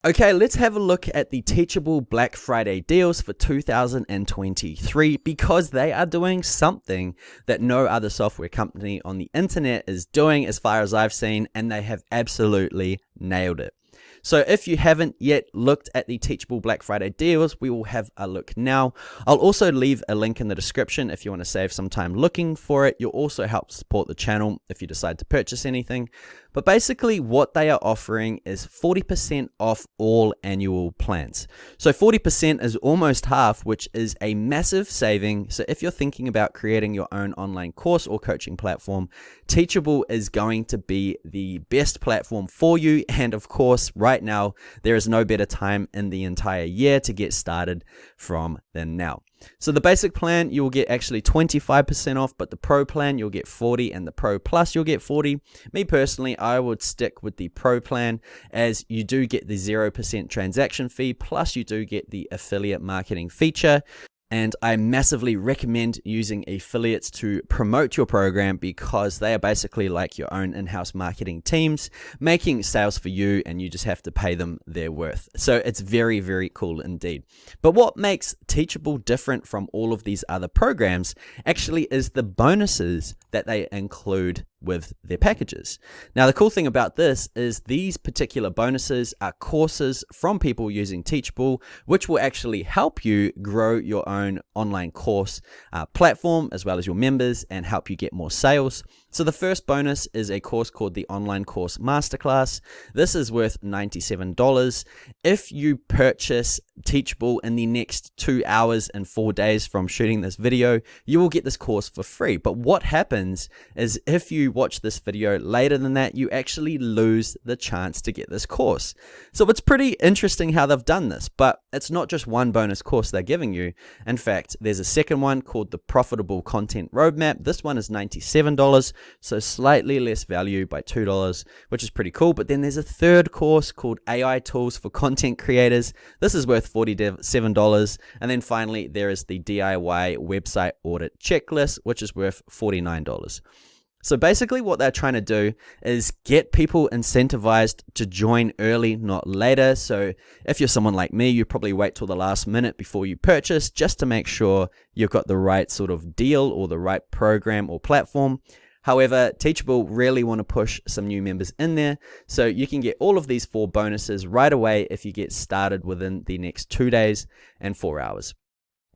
Okay, let's have a look at the Teachable Black Friday deals for 2023 because they are doing something that no other software company on the internet is doing as far as I've seen, and they have absolutely nailed it. So if you haven't yet looked at the Teachable Black Friday deals, we will have a look now. I'll also leave a link in the description if you want to save some time looking for it. You'll also help support the channel if you decide to purchase anything. But basically what they are offering is 40% off all annual plans. So 40% is almost half, which is a massive saving. So if you're thinking about creating your own online course or coaching platform, Teachable is going to be the best platform for you. And of course, right now, there is no better time in the entire year to get started from than now. So the basic plan, you will get actually 25% off, but the Pro plan, you'll get 40, and the Pro Plus, you'll get 40. Me personally, I would stick with the Pro plan as you do get the 0% transaction fee, plus you do get the affiliate marketing feature. And I massively recommend using affiliates to promote your program because they are basically like your own in-house marketing teams making sales for you, and you just have to pay them their worth. So it's very, very cool indeed. But what makes Teachable different from all of these other programs actually is the bonuses that they include with their packages. Now, the cool thing about this is these particular bonuses are courses from people using Teachable, which will actually help you grow your own online course platform as well as your members and help you get more sales. So the first bonus is a course called the Online Course Masterclass. This is worth $97. If you purchase Teachable in the next 2 hours and 4 days from shooting this video, you will get this course for free. But what happens is if you watch this video later than that, you actually lose the chance to get this course. So it's pretty interesting how they've done this, but it's not just one bonus course they're giving you. In fact, there's a second one called the Profitable Content Roadmap. This one is $97. So slightly less value by $2, which is pretty cool. But then there's a third course called AI Tools for Content Creators. This is worth $47. And then finally, there is the DIY Website Audit Checklist, which is worth $49. So basically what they're trying to do is get people incentivized to join early, not later. So if you're someone like me, you probably wait till the last minute before you purchase just to make sure you've got the right sort of deal or the right program or platform. However, Teachable really want to push some new members in there, so you can get all of these 4 bonuses right away if you get started within the next 2 days and 4 hours.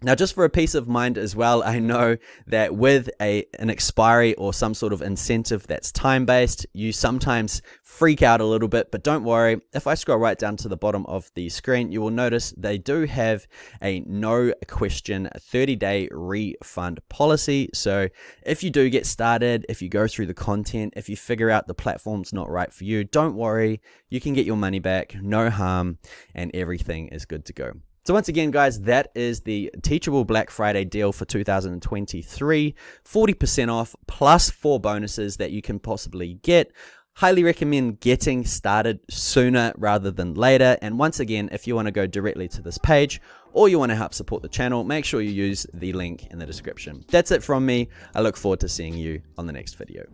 Now, just for a peace of mind as well, I know that with an expiry or some sort of incentive that's time-based, you sometimes freak out a little bit, but don't worry. If I scroll right down to the bottom of the screen, you will notice they do have a no question 30-day refund policy. So if you do get started, if you go through the content, if you figure out the platform's not right for you, don't worry. You can get your money back, no harm, and everything is good to go. So once again, guys, that is the Teachable Black Friday deal for 2023, 40% off plus 4 bonuses that you can possibly get. Highly recommend getting started sooner rather than later. And once again, if you want to go directly to this page or you want to help support the channel, make sure you use the link in the description. That's it from me. I look forward to seeing you on the next video.